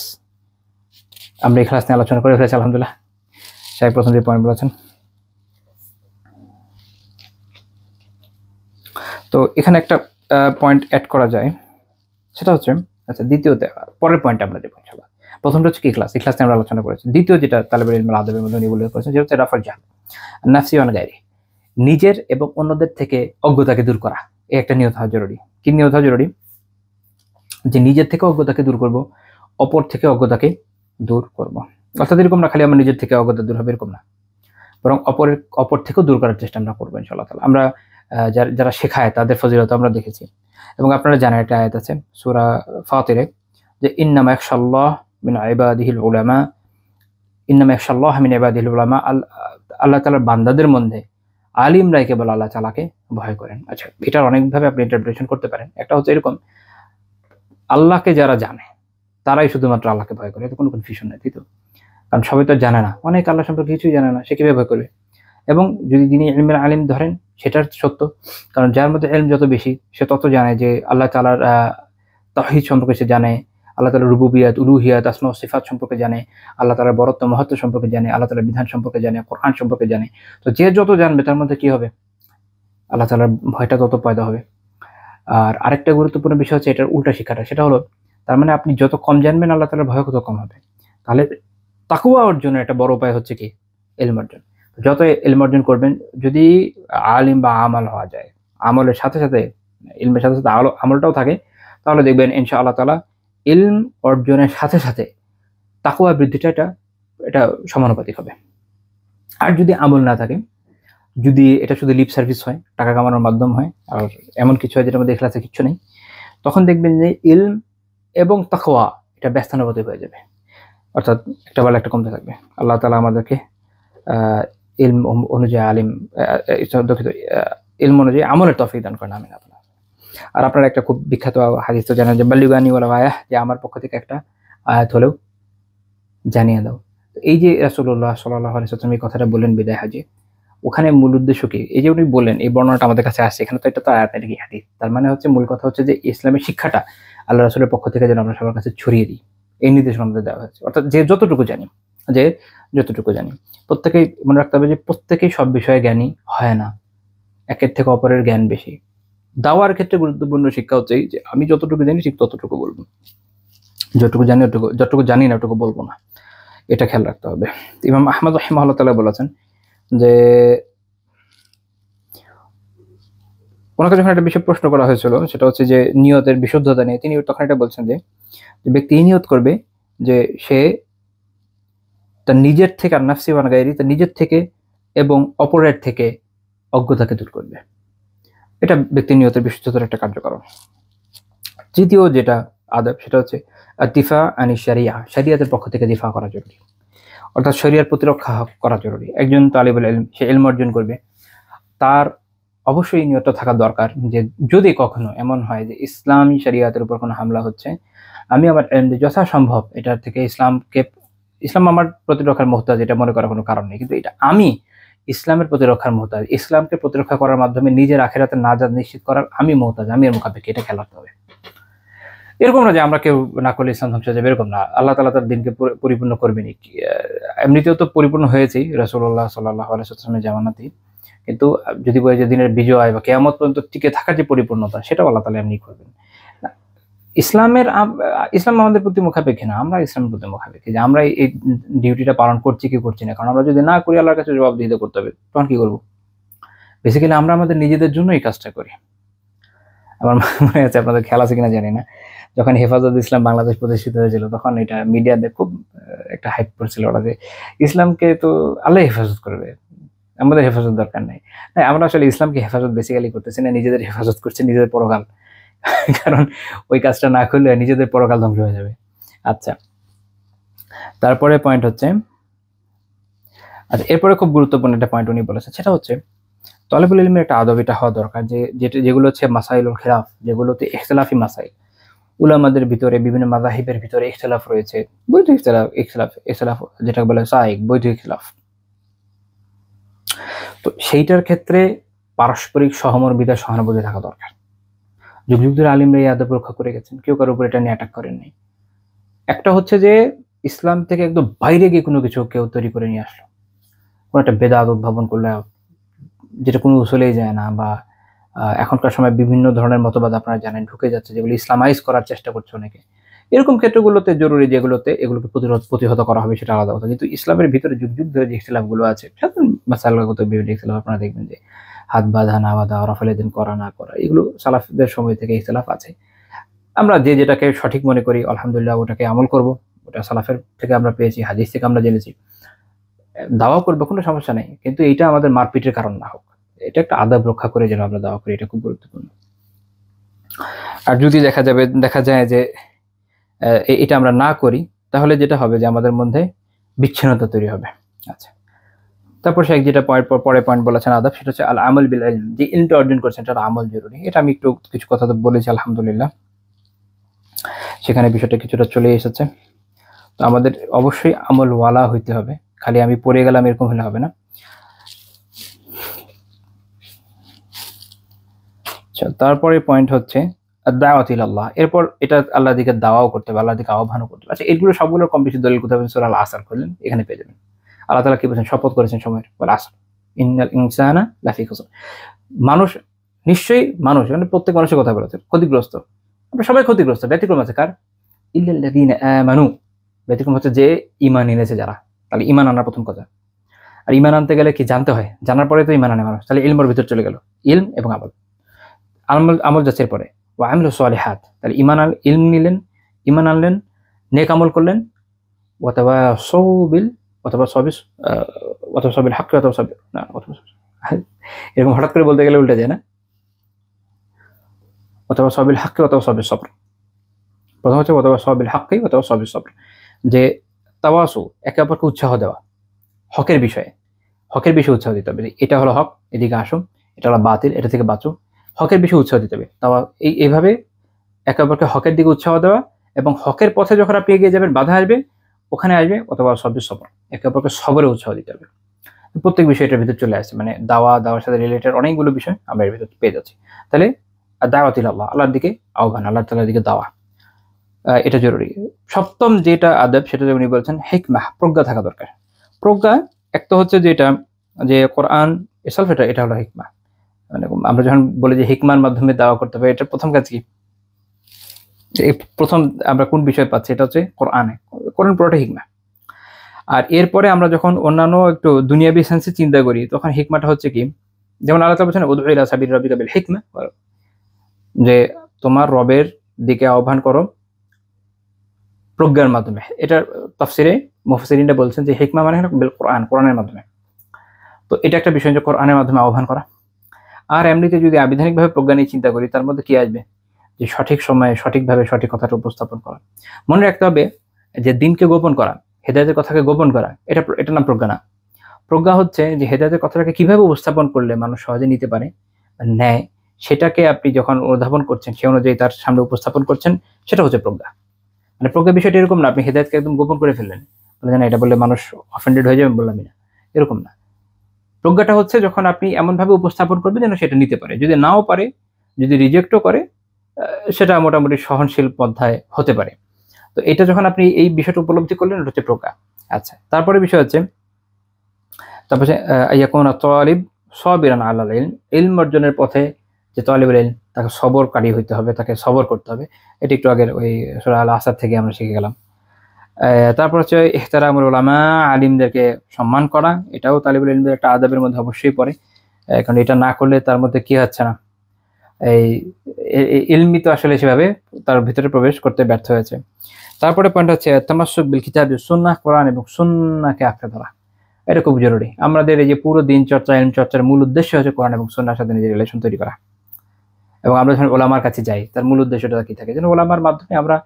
আমরা ইখলাস নিয়ে আলোচনা করে ফেলেছি আলহামদুলিল্লাহ। শেখ প্রথম যে পয়েন্ট বলেছেন, তো এখানে একটা পয়েন্ট অ্যাড করা যায়, সেটা হচ্ছে, আচ্ছা দ্বিতীয়তে পরের পয়েন্ট আমরা দেবো ইনশাআল্লাহ। প্রথমটা হচ্ছে কি ইখলাস নিয়ে আমরা আলোচনা করেছি। দ্বিতীয় যেটা তালেবুল ইলমের আদবের মধ্যে উনি উল্লেখ করেছেন, যেটা হচ্ছে রাফাল জাহল নাফসি ওয়ান গায়রি, নিজের এবং অন্যদের থেকে অজ্ঞতাকে দূর করা। এই একটা নিয়ত হওয়া জরুরি। কি নিয়ত হওয়া জরুরি? যে নিজের থেকে অজ্ঞতাকে দূর করব, অপর থেকে অজ্ঞতাকে দূর করব। অর্থাৎ এরকম না খালি আমার নিজের থেকে অজ্ঞতা দূর হবে এরকম না, বরং অপর থেকেও দূর করার চেষ্টা আমরা করবো ইনশাআল্লাহ তাআলা। আমরা যারা শেখায় তাদের ফজিলত আমরা দেখেছি, এবং আপনারা জানেন একটা আয়াত আছে সূরা ফাতিরে, যে ইন্নামা ইয়াখশাল্লাহ মিন ইবাদিহিল উলামা, ইন্নামা ইয়াখশাল্লাহ মিন ইবাদিহিল উলামা, আল্লাহ তাআলার বান্দাদের মধ্যে আলিমরাই কেবল আল্লাহ তাআলাকে ভয় করেন। আচ্ছা, এটার অনেকভাবে আপনি ইন্টারপ্রিটেশন করতে পারেন। একটা হচ্ছে এরকম, আল্লাহকে যারা জানে তারাই শুধুমাত্র আল্লাহকে ভয় করে, এতে কোনো কনফিউশন নেই, তাই তো? কারণ সবাই তো জানে না, অনেক আল্লাহ সম্পর্কে কিছুই জানে না, সে কিভাবে ভয় করবে? এবং যদি যিনি ইলমের আলিম ধরেন সেটার সত্য, কারণ যার মধ্যে ইলম যত বেশি সে তত জানে যে আল্লাহ তাআলার তাওহীদ সম্পর্কে সে জানে, আল্লাহ তাআলার রুবুবিয়াত, উলুহিয়াত, আসমা ও সিফাত সম্পর্কে জানে, আল্লাহ তাআলার বরত্ব মহত্ব সম্পর্কে জানে, আল্লাহ তাআলার বিধান সম্পর্কে জানে, কোরআন সম্পর্কে জানে। তো যে যত জানবে তার মধ্যে কি হবে? আল্লাহ তাআলার ভয়টা তত পয়দা হবে। আর আরেকটা গুরুত্বপূর্ণ বিষয় হচ্ছে এটার উল্টা শিক্ষাটা, সেটা হলো তার মানে আপনি যত কম জানবেন আল্লাহ তাআলার ভয় তত কম হবে। তাহলে তাকওয়া অর্জনের একটা বড় উপায় হচ্ছে কি? ইলম অর্জন। যত ইলম অর্জন করবেন, যদি আলিম বা আমাল হওয়া যায়, আমলের সাথে সাথে, ইলমের সাথে সাথে আমলটাও থাকে, তাহলে দেখবেন ইনশাআল্লাহ তাআলা ইলম অর্জনের সাথে সাথে তাকওয়া বৃদ্ধিটা এটা সমানুপাতিক হবে। আর যদি আমল না থাকে, যদি এটা শুধু লিপ সার্ভিস হয়, টাকা কামানোর মাধ্যম হয়, আর এমন কিছু হয় যেটার মধ্যে ইখলাসের কিচ্ছু নেই, তখন দেখবেন যে ইলম এবং তাকওয়া এটা ব্যস্তানুপাতিক হয়ে যাবে, অর্থাৎ একটা বেলা একটা কমতে থাকবে। আল্লাহ তাআলা আমাদেরকে ইলম অনুযায়ী ইলম অনুযায়ী আমলের তৌফিক দান করেন, আমিন। আর আপনারা একটা খুব বিখ্যাত হাদিস তো জানেন যে বাল্লিগানি ওয়ালাউ আয়াহ, যে আমার পক্ষ থেকে একটা আয়াত হলেও জানিয়ে দাও। এই যে রাসূলুল্লাহ সাল্লাল্লাহু আলাইহি ওয়াসাল্লাম এই কথাটা বললেন বিদায় হজে, ওখানে মূল উদ্দেশ্য কি? এই যে উনি বললেন, এই বর্ণনাটা আমাদের কাছে আসছে, এখানে তো এটা তো আয়াত, এটা কি হাদিস? তার মানে হচ্ছে মূল কথা হচ্ছে যে ইসলামের শিক্ষাটা আল্লাহ রাসূলের পক্ষ থেকে যেন আমরা সবার কাছে ছড়িয়ে দিই, এই নির্দেশনা আমাদের দেওয়া হয়েছে। অর্থাৎ যে যতটুকু জানি, প্রত্যেকেই মনে রাখতে হবে যে প্রত্যেকেই সব বিষয়ে জ্ঞানী হয় না, একের থেকে অপরের জ্ঞান বেশি। দাওয়ার ক্ষেত্রে গুরুত্বপূর্ণ শিক্ষা হচ্ছে যে আমি যতটুকু জানি ঠিক ততটুকু বলবো, যতটুকু জানি না ওটুকু বলবো না, এটা খেয়াল রাখতে হবে। ইমাম আহমদ রাহিমাহুল্লাহ তাআলা বলেছেন যে ওনাকে যখন একটা বিষয় প্রশ্ন করা হয়েছিল, সেটা হচ্ছে যে নিয়তের বিশুদ্ধতা নিয়ে, তিনি তখন এটা বলছেন যে ব্যক্তি নিয়ত করবে যে সে তার নিজের থেকে, আর নাফসি ওয়ান গায়রি, তার নিজের থেকে এবং অপরের থেকে অজ্ঞতাকে দূর করবে। এটা ব্যক্তি নিয়তের বিশুদ্ধতার একটা কার্যকরণ। তৃতীয় যেটা আদব, সেটা হচ্ছে দিফা আনি শারিয়া, শরিয়াতের পক্ষ থেকে দিফা করা জরুরি, অর্থাৎ শরিয়ার প্রতিরক্ষা করা জরুরি। একজন তালিবুল ইলম, সে ইলম অর্জন করবে, তার অবশ্যই নিয়ত থাকা দরকার যে যদি কখনো এমন হয় যে ইসলামী শরিয়াতের উপর কোনো হামলা হচ্ছে, আমি আমার যথাসম্ভব এটার থেকে ইসলাম আমার প্রতিরক্ষার মুহতাজ, এটা মনে করার কোনো কারণ নেই, কিন্তু এটা আমি ইসলামের প্রতিরক্ষার মুহতাজ, ইসলামকে প্রতিরক্ষা করার মাধ্যমে নিজের আখিরাতের নাজাত নিশ্চিত করার আমি মুহতাজ, আমি এর মোকাবেলা, এটা খেলাতে হবে। এরকম না যে আমরা কেউ না করলে ইসলাম ধ্বংস হয়ে যাবে, এরকম না। আল্লাহ তাআলা তার দিনকে পরিপূর্ণ করবেনই, এমনিতেও তো পরিপূর্ণ হয়েছেই রাসূলুল্লাহ সাল্লাল্লাহু আলাইহি ওয়াসাল্লামের জামানাতেই, কিন্তু যদি বলে যে দিনের বিজয় বা কিয়ামত পর্যন্ত টিকে থাকার যে পরিপূর্ণতা, সেটাও আল্লাহ তাআলা এমনি করবেন। ইসলাম আমাদের প্রতি মুখাপেক্ষী না, আমরা ইসলামের প্রতি মুখাপেক্ষী, যে আমরা এই ডিউটিটা পালন করছি কি করছি না। কারণ আমরা যদি না করি, আল্লাহর কাছে জবাবদিহিতা করতে হবে, তখন কি করবো? বেসিক্যালি আমরা আমাদের নিজেদের জন্য এই কাজটা করি। আমার মনে আছে, আপনাদের খেয়াল আছে কিনা জানি না, যখন হেফাজত ইসলাম বাংলাদেশ প্রতিষ্ঠিত হয়েছিল, তখন এটা মিডিয়াতে খুব একটা হাইপ করছিল ওরা, যে ইসলামকে তো আল্লাহ হেফাজত করবে, আমাদের হেফাজত দরকার নেই। আমরা আসলে ইসলামকে হেফাজত বেসিক্যালি করতেছি না, নিজেদের হেফাজত করছে, নিজেদের পরকাল। কারণ ওই কাজটা না করলে নিজেদের পরকাল ধ্বংস হয়ে যাবে। আচ্ছা, তারপরে পয়েন্ট হচ্ছে, আচ্ছা এরপরে খুব গুরুত্বপূর্ণ একটা পয়েন্ট উনি বলেছেন, সেটা হচ্ছে তলেবুল ইলমের একটা আদব এটা হওয়া দরকার, যেগুলো হচ্ছে মাসাইলুল খিলাফ, যেগুলোতে ইখতিলাফি মাসাইল, উলামাদের ভিতরে, বিভিন্ন মাযাহিবের ভিতরে ইখতিলাফ রয়েছে, বৈধ ইখতিলাফ যেটা বলে সাইক, বৈধ ইখতিলাফ। তো সেইটার ক্ষেত্রে পারস্পরিক সহমর্মিতা, সহানুভূতি থাকা দরকার। যুগ যুগ ধরে আলিমরা এই আদব রক্ষা করে গেছেন, কেউ কারোর উপর এটা নিয়ে অ্যাটাক করেননি। একটা হচ্ছে যে ইসলাম থেকে একদম বাইরে গিয়ে কোনো কিছু কেউ তৈরি করে নিয়ে আসলো, কোনো একটা বেদাত উদ্ভাবন করলে, যেটা কোনো উসুলেই যায় না, বা এখনকার সময় বিভিন্ন ধরনের মতবাদ আপনারা জানেন ঢুকে যাচ্ছে, যেগুলো ইসলামাইজ করার চেষ্টা করছে অনেকে। এরকম ক্ষেত্রগুলোতে জরুরি, যেগুলোতে এগুলোকে প্রতিহত করা হবে, সেটা আলাদা কথা। কিন্তু ইসলামের ভিতরে যুগ যুগ ধরে যে ইখতিলাফগুলো আছে, সাধারণ মাসালাগত বিভিন্ন ইখতিলাফ, আপনারা দেখবেন যে হাত বাঁধা না বাঁধা, রাফালেদিন করা না করা, এগুলো সালাফদের সময় থেকে ইখতিলাফ আছে। আমরা যে যেটাকে সঠিক মনে করি, আলহামদুলিল্লাহ ওটাকে আমল করব, ওটা সালাফের থেকে আমরা পেয়েছি, হাদিস থেকে আমরা জেনেছি, দাওয়া করবো, কোনো সমস্যা নেই, কিন্তু এইটা আমাদের মারপিটের কারণ না হোক। এটা একটা আদব রক্ষা করে যেন আমরা দাওয়া করি, এটা খুব গুরুত্বপূর্ণ। আর যদি দেখা যায় যে এটা আমরা না করি, তাহলে যেটা হবে যে আমাদের মধ্যে বিচ্ছিন্নতা তৈরি হবে। আচ্ছা, তারপর শেখ যেটা পরে পয়েন্ট বলেছেন আদব, সেটা হচ্ছে আল আমল বিল ইলম, যে ইলমটা অর্জন করছেন এটা আমল জরুরি। এটা আমি একটু কিছু কথা তো বলেছি, আলহামদুলিল্লাহ সেখানে বিষয়টা কিছুটা চলে এসেছে। তো আমাদের অবশ্যই আমল ওয়ালা হইতে হবে, খালি আমি পড়ে গেলাম এরকম হলে হবে না। আচ্ছা, তারপরে পয়েন্ট হচ্ছে দাওয়াত ইলাল্লাহ, এরপর এটা আল্লাহর দিকে দাওয়াও করতে হবে, আল্লাহর দিকে আহ্বানও করতে হবে। আচ্ছা, এগুলো সবগুলোর কম বেশি দলিল কোথায়? সূরা আল আসর খুললেন, এখানে পেয়ে যাবেন। আল্লাহ তাআলা কি বলেছেন? শপথ করেছেন সময়ের, ওয়াল আসর ইন্নাল ইনসানা লাফি খুসর। মানুষ, নিশ্চয়ই মানুষ, মানে প্রত্যেক মানুষের কথা বলেছে, ক্ষতিগ্রস্ত। আমরা সবাই ক্ষতিগ্রস্ত, ব্যতিক্রম আছে কার? ইল্লাল্লাযীনা আমানু, ব্যতিক্রম হচ্ছে যে ঈমান এনেছে যারা। তাহলে ঈমান আনার প্রথম কথা। আর ঈমান আনতে গেলে কি জানতে হয়? জানার পরে তো ঈমান আনে মানুষ। তাহলে ইলমের ভিতর চলে গেল, ইলম এবং আমল। আমল যাচ্ছে পরে, ওয়া আমিলু সলিহাত। তাহলে ইলম নিলেন, ঈমান আনলেন, নেক আমল করলেন, ওয়াতাওয়াসাউ বিল হাক্কি না, এরকম হঠাৎ করে বলতে গেলে উল্টে যায় না? ওয়াতাওয়াসাউ বিল হাক্কি ওয়াতাওয়াসাউ বিস সবর। প্রথম হচ্ছে ওয়াতাওয়াসাউ বিল হাক্কি ওয়াতাওয়াসাউ বিস সবর, যে তাওয়াসু, একে অপরকে উৎসাহ দেওয়া হকের বিষয়ে উৎসাহ দিতে হবে। এটা হলো হক, এদিকে আসো, এটা হলো বাতিল, এটা থেকে বাঁচো, হকের বিষয়ে উৎসাহ দিতে হবে। এইভাবে একে অপরকে হকের দিকে উৎসাহ দেওয়া, এবং হকের পথে যখন আপনি এগিয়ে যাবেন, বাধা আসবে, ওখানে আসবে অথবা সবর, একে অপরকে সবরে উৎসাহ দিতে হবে। প্রত্যেক বিষয় এটার ভিতর চলে আসছে, মানে দাওয়ার সাথে রিলেটেড অনেকগুলো বিষয় আমরা এর ভিতর পেয়ে যাচ্ছি। তাহলে দাওয়াত ইলাল্লাহ, আল্লাহর দিকে আহ্বান, আল্লাহ তাআলার দিকে দাওয়া, এটা জরুরি। সপ্তম যেটা আদব, সেটা উনি বলছেন হিকমাহ, প্রজ্ঞা থাকা দরকার। প্রজ্ঞা একটা হচ্ছে যেটা, যে কোরআন এসলফ, এটা হলো হিকমা। মানে আমরা যখন বলি যে হিকমার মাধ্যমে দাওয়া করতে হবে, এটার প্রথম কাজ কি? প্রথম আমরা কোন বিষয় পাচ্ছি? এটা হচ্ছে কোরআন পুরোটা হিকমা। আর এরপরে আমরা যখন অন্যান্য একটু দুনিয়াবি সেন্সে চিন্তা করি, তখন হিকমাটা হচ্ছে কি? যেমন আল্লাহ তাআলা বলেছেন উদউ ইলা সাবিলি রাব্বিকা বিল হিকমা, যে তোমার রবের দিকে আহ্বান করো প্রজ্ঞার মাধ্যমে। এটার তাফসিরে মুফাসসিরিনরা বলছেন যে হিকমা মানে হলো বিল কোরআন, কোরআনের মাধ্যমে। তো এটা একটা বিষয় যে কোরআনের মাধ্যমে আহ্বান করা। আর এমনিতে যদি আবিধানিকভাবে প্রজ্ঞা নিয়ে চিন্তা করি, তার মধ্যে কি আসবে? যে সঠিক সময়ে সঠিকভাবে সঠিক কথাটা উপস্থাপন করা। মনে রাখতে হবে যে দিনকে গোপন করা, হেদায়েতের কথাকে গোপন করা, এটার নাম প্রজ্ঞা না। প্রজ্ঞা হচ্ছে যে হেদায়েতের কথাটাকে কিভাবে উপস্থাপন করলে মানুষ সহজে নিতে পারে, নেয়, সেটাকে আপনি যখন অনুধাবন করছেন, সে অনুযায়ী তার সামনে উপস্থাপন করছেন, সেটা হচ্ছে প্রজ্ঞা। মানে প্রজ্ঞা বিষয়টা এরকম না আপনি হেদায়েতকে একদম গোপন করে ফেললেন, বললেন এটা বললে মানুষ অফেন্ডেড হয়ে যাবে, বললামই না, এরকম না। প্রজ্ঞাটা হচ্ছে যখন আপনি এমনভাবে উপস্থাপন করবেন যেন সেটা নিতে পারে, যদি নাও পারে, যদি রিজেক্টও করে, সেটা মোটামুটি সহনশীল পন্থায় হতে পারে। তো এটা যখন আপনি এই বিষয়টা উপলব্ধি করলেন, এটা হচ্ছে প্রজ্ঞা। আচ্ছা, তারপরে বিষয় হচ্ছে তারপরে ইয়াকুনা তালিব সাবিরান আলাল ইলম, ইলম অর্জনের পথে যে তালিবুল ইলম, তাকে সবরকারী হইতে হবে, তাকে সবর করতে হবে। এটা একটু আগের ওই সূরা আল আসার থেকে আমরা শিখে গেলাম। তারপর হচ্ছে ইহতারামুল উলামা, আলিমদেরকে সম্মান করা, এটাও তালিবুল ইলমের একটা আদাবের মধ্যে অবশ্যই পড়ে। কারণ এটা না করলে তার মধ্যে কি হচ্ছে না, এই ইলমি তো আসলে সেভাবে তার ভিতরে প্রবেশ করতে ব্যর্থ হয়েছে। তারপরে পয়েন্ট হচ্ছে তামাসসুক বিল কিতাবি ওয়াস সুন্নাহ, কোরআন এবং সুন্নাহকে আঁকড়ে ধরা। এটা খুব জরুরি। আমাদের এই যে পুরো দিন চর্চা, ইলম চর্চার মূল উদ্দেশ্য হচ্ছে কোরআন এবং সুন্নাহর সাথে নিজের রিলেশন তৈরি করা। এবং আমরা যখন ওলামার কাছে যাই, তার মূল উদ্দেশ্যটা কি থাকে, যেন ওলামার মাধ্যমে আমরা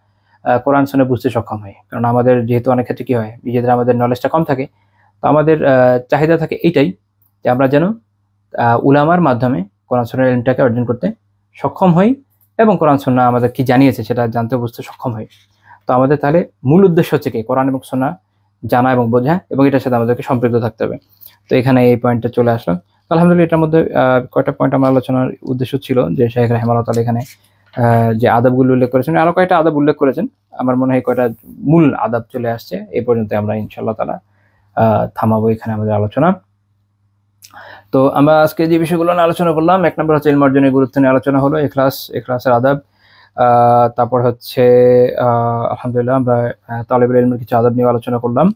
কোরআন সুন্নাহ বুঝতে সক্ষম হই। কারণ আমাদের যেহেতু অনেক ক্ষেত্রে কি হয়, নিজেদের আমাদের নলেজটা কম থাকে, তো আমাদের চাহিদা থাকে এইটাই যে আমরা যেন উলামার মাধ্যমে কোরআন সুন্নাহর ইলমটাকে অর্জন করতে সক্ষম হই এবং কোরআন সুন্নাহ আমাদের কি জানিয়েছে সেটা জানতে বুঝতে সক্ষম হই। তো আমাদের তাহলে মূল উদ্দেশ্য হচ্ছে কি, কোরআন এবং সুন্নাহ জানা এবং বোঝা, এবং এটার সাথে আমাদেরকে সম্পৃক্ত থাকতে হবে। তো এখানে এই পয়েন্টটা চলে আসলো। আলহামদুলিল্লাহ, এটার মধ্যে কয়টা পয়েন্ট আমার আলোচনার উদ্দেশ্য ছিল, যে শাইখ রাহিমাহুল্লাহ তাআলা এখানে যে আদবগুলো উল্লেখ করেছেন, আরো কয়টা আদব উল্লেখ করেছেন। আমার মনে হয় কয়টা মূল আদব চলে আসছে। এই পর্যন্ত আমরা ইনশাআল্লাহ তাআলা থামাবো এখানে আমাদের আলোচনা। তো আমরা আজকে যে বিষয়গুলো নিয়ে আলোচনা করলাম, এক নম্বর হচ্ছে ইলম অর্জনের গুরুত্ব নিয়ে আলোচনা হলো, ইখলাসের আদব। তারপর হচ্ছে আলহামদুলিল্লাহ আমরা তালিবুল ইলমের কিছু আদব নিয়ে আলোচনা করলাম।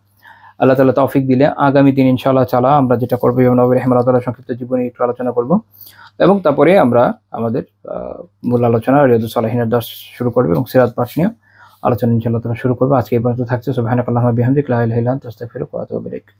আল্লাহ তাআলা তৌফিক দিলে আগামী দিন ইনশাআল্লাহ তাআলা আমরা যেটা করবো, ইমাম নববী রাহিমাহুল্লাহ তাআলার সংক্ষিপ্ত জীবনী একটু আলোচনা করব, এবং তারপরে আমরা আমাদের মূল আলোচনা রিয়াদুস সালিহিনের দর্শ শুরু করব এবং সিরাত পাঠ নিয়ে আলোচনা ইনশাআল্লাহ তাআলা শুরু করব। আজকে এই পর্যন্ত থাকছে। সুবহানাকাল্লাহুম্মা বিহামদিকা লা ইলাহা ইল্লা আনতা আস্তাগফিরুকা ওয়া আতুবু ইলাইক।